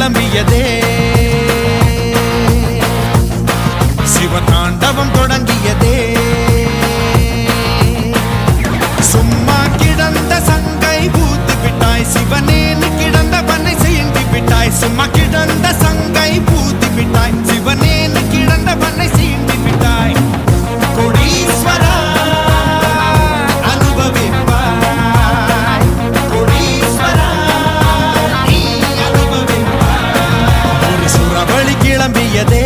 கிளம்பியதே சிவதாண்டவம் தொடங்கியதே சும்மா கிடந்த சங்கை பூத்து விட்டாய் சிவனேன்னு கிடந்தவனை சீண்டி விட்டாய் சும்மா கிடந்த சங்கை பூத்து விட்டாய் சிவனேன்னு கிடந்தவனை சீண்டி விட்டாய் கோடீஸ்வரா கிளம்பியதே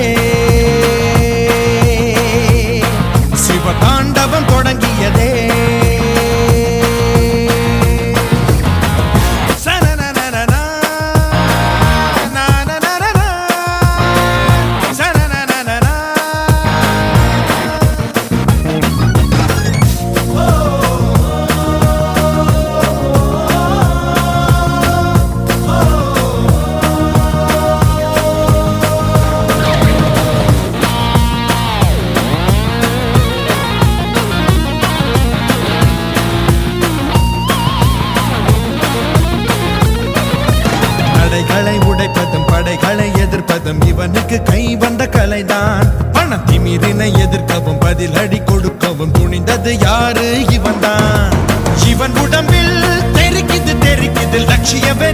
சிவதாண்டவம் தொடங்கியதே தடைகளை உடைப்பதும் படைகளை எதிர்ப்பதும் இவனுக்கு கை வந்த கலைதான் பணத்திமிரினை எதிர்க்கவும் பதிலடி கொடுக்கவும் துணிந்தது யாரு இவன்தான் இவன் உடம்பில் தெரிக்குது லட்சியவே